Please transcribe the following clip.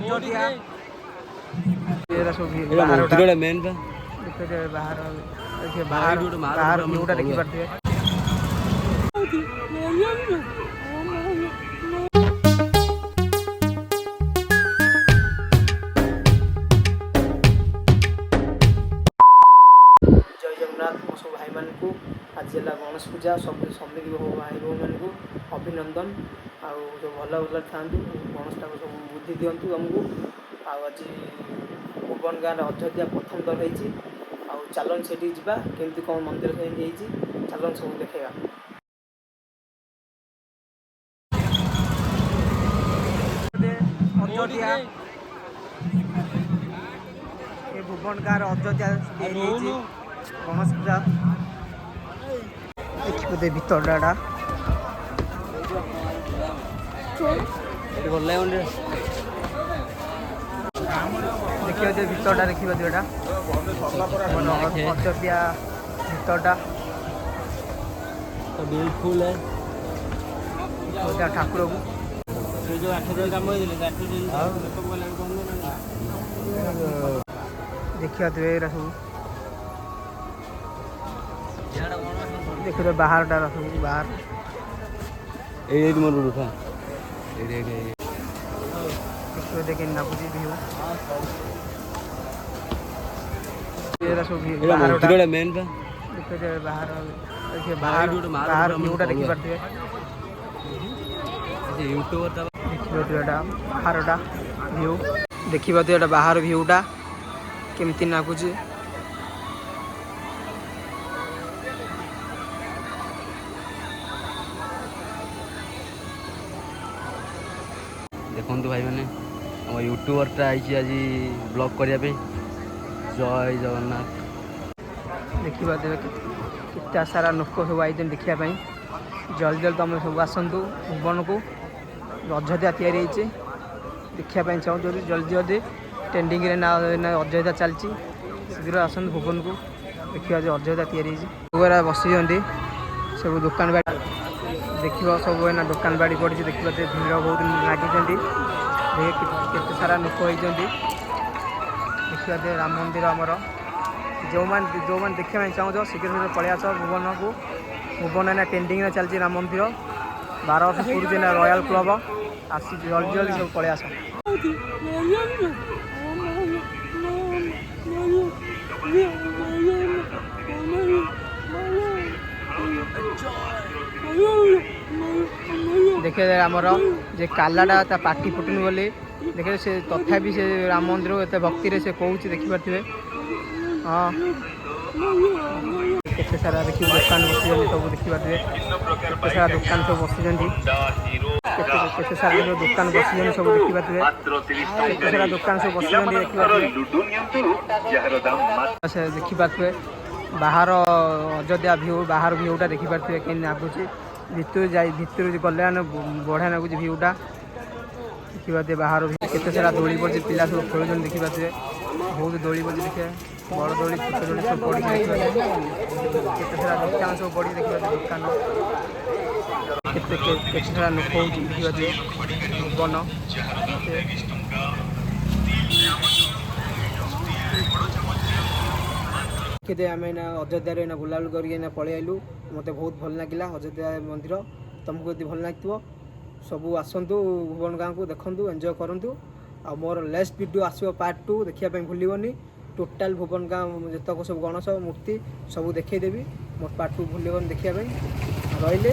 ଅଯୋଧ୍ୟା ଏରା ସବୁ ମେନ୍ ବା ବାହାର ଭିଉଟା ଦେଖିପାରୁଥିବେ। ଜୟ ଜଗନ୍ନାଥ ମୋ ସବୁ ଭାଇମାନଙ୍କୁ ଆଜି ହେଲା ଗଣେଶ ପୂଜା ସବୁ ସମୀର ଭାଇ ଭଉଣୀମାନଙ୍କୁ ଅଭିନନ୍ଦନ। ଆଉ ସବୁ ଭଲ ଭଲ ଥାଆନ୍ତୁ, ଗଣେଶ ଠାକୁର ସବୁ ବୁଦ୍ଧି ଦିଅନ୍ତୁ ଆମକୁ। ଆଉ ଆଜି ଭୁବନ ଗାଁରେ ଅଯୋଧ୍ୟା ପ୍ରଥମ ଥର ହେଇଛି। ଆଉ ଚାଲନ୍ତୁ ସେଠିକି ଯିବା, କେମିତି କ'ଣ ମନ୍ଦିର ସେମିତି ହେଇଛି ଚାଲନ୍ତୁ ସବୁ ଦେଖେଇବା। ଅଯୋଧ୍ୟା ଏ ଭୁବନ ଗାଁରେ ଅଯୋଧ୍ୟା ତିଆରି ହେଇଛି ଗଣେଶ ପୂଜା ଦେଖିବେ ଭିତରଟା ଦେଖିବା ଭିତରଟା ଦେଖିବା ଏଇଟା ଅଯୋଧ୍ୟା ଭିତରଟା ବିଲକୁଲ ଠାକୁରକୁ ଦେଖିବା ଏରା ସବୁ ଦେଖିବେ ବାହାରଟା ସବୁ ବାହାର ଏଇଠି ମୋର ରୂପା ଦେଖିବେ ଦେଖି ନାଗୁଛି ଭିଉ ଏରା ସବୁ ମେନ୍ ବା ଦେଖିବେ ବାହାର ଭିଉଟା ଦେଖିପାରୁଥିବେ। ଦେଖିପାରୁଥିବେ ଏଇଟା ବାହାରଟା ଭିଉ ଦେଖିପାରୁଥିବେ ଏଇଟା ବାହାର ଭିଉଟା କେମିତି ନାଗୁଛି। ଦେଖନ୍ତୁ ଭାଇମାନେ ଆମ ୟୁଟ୍ୟୁବରଟା ଆଇଛି ଆଜି ବ୍ଲଗ୍ କରିବା ପାଇଁ। ଜୟ ଜଗନ୍ନାଥ। ଦେଖିପାରୁଥିବେ କେତେ ସାରା ଲୋକ ସବୁ ଆଇଛନ୍ତି ଦେଖିବା ପାଇଁ। ଜଲ୍ଦି ଜଲ୍ଦି ତୁମେ ସବୁ ଆସନ୍ତୁ ଭୁବନକୁ। ଅଯୋଧ୍ୟା ତିଆରି ହେଇଛି ଦେଖିବା ପାଇଁ ଚାହୁଁଛନ୍ତି ଜଲ୍ଦି ଜଲ୍ଦି ଟ୍ରେଣ୍ଡିଂରେ ନା ଅଯୋଧ୍ୟା ଚାଲିଛି। ଶୀଘ୍ର ଆସନ୍ତୁ ଭୁବନକୁ ଦେଖିବା ଯେ ଅଯୋଧ୍ୟା ତିଆରି ହେଇଛି। ସବୁଗୁଡ଼ା ବସିଛନ୍ତି ସବୁ ଦୋକାନ ବାଡ଼ି ଦେଖିବ ସବୁ ଏଇନା ଦୋକାନ ବାଡ଼ି ପଡ଼ିଛି ଦେଖିବା ଭିଡ଼ ବହୁତ ଲାଗିଛନ୍ତି। କେତେ ସାରା ଲୋକ ହେଇଛନ୍ତି ଦେଖିବା ରାମ ମନ୍ଦିର ଆମର। ଯେଉଁମାନେ ଦେଖିବା ପାଇଁ ଚାହୁଁଛ ଶୀଘ୍ର ଶୀଘ୍ର ପଳେଇ ଆସ ଭୁବନକୁ। ଭୁବନ ଏଇନା ଟ୍ରେଣ୍ଡିଂରେ ଚାଲିଛି ରାମ ମନ୍ଦିର 12 ବର୍ଷ ପୁରୁଛି ନା ରୟାଲ କ୍ଲବ। ଆସି ଜଲ୍ଦି ଜଲ୍ଦି ସବୁ ପଳେଇ ଆସ। ଦେଖିବେ ଆମର ଯେ କାଲାଟା ତା ପାଟି ଫୁଟୁନି ବୋଲି ଦେଖିବେ ସେ ତଥାପି ସେ ରାମ ମନ୍ଦିର ଏତେ ଭକ୍ତିରେ ସେ କହୁଛି ଦେଖିପାରୁଥିବେ। ହଁ କେତେ ସାରା ଦେଖିବେ ଦୋକାନ ବସିଛନ୍ତି ସବୁ ଦେଖିପାରୁଥିବେ। କେତେ ସାରା ଦୋକାନ ସବୁ ବସିଛନ୍ତି କେତେ ସାରା ଦୋକାନ ବସିଛନ୍ତି ସବୁ ଦେଖିପାରୁଥିବେ। କେତେ ସାରା ଦୋକାନ ସବୁ ବସିଛନ୍ତି ଦେଖିପାରୁଥିବେ। ଦେଖିପାରୁଥିବେ ବାହାର ଅଯୋଧ୍ୟା ଭିଉ ବାହାର ଭିଉଟା ଦେଖିପାରୁଥିବେ କେମିତି ଲାଗୁଛି। ଭିତରୁ ଗଲେ ମାନେ ବଢ଼ିଆ ଲାଗୁଛି ଭିଉଟା ଦେଖିପାରୁଥିବେ। ବାହାର କେତେ ସାରା ଦୋଳି ପଡ଼ିଛି ପିଲା ସବୁ ଖେଳୁଛନ୍ତି ଦେଖିପାରୁଥିବେ। ବହୁତ ଦୋଳି ପଡ଼ିଛି ଦେଖିବା ବଡ଼ ଦୋଳି ଛୋଟ ଦୋଳି ସବୁ ପଡ଼ିଛି ଦେଖିପାରୁଥିବେ। କେତେ ସାରା ଦୋକାନ ସବୁ ପଡ଼ିଛି ଦେଖିପାରୁଥିବେ। ଦୋକାନ କେତେ ସାରା ଲୋକ ହେଉଛି ଦେଖିପାରୁଥିବେ ଭୁବନ। କେତେ ଆମେ ଏଇନା ଅଯୋଧ୍ୟାରେ ଏଇନା ବୁଲାବୁଲି କରିକି ଏଇନା ପଳେଇ ଆଇଲୁ। ମୋତେ ବହୁତ ଭଲ ଲାଗିଲା ଅଯୋଧ୍ୟା ମନ୍ଦିର। ତୁମକୁ ଯଦି ଭଲ ଲାଗିଥିବ ସବୁ ଆସନ୍ତୁ ଭୁବନ ଗାଁକୁ ଦେଖନ୍ତୁ ଏନ୍ଜୟ କରନ୍ତୁ। ଆଉ ମୋର ନେକ୍ସଟ ଭିଡ଼ିଓ ଆସିବ ପାର୍ଟ 2 ଦେଖିବା ପାଇଁ ଭୁଲିବନି। ଟୋଟାଲ ଭୁବନ ଗାଁ ଯେତକ ସବୁ ଗଣେଶ ମୂର୍ତ୍ତି ସବୁ ଦେଖେଇଦେବି। ମୋର ପାର୍ଟ 2 ଭୁଲିବନି ଦେଖିବା ପାଇଁ। ରହିଲେ।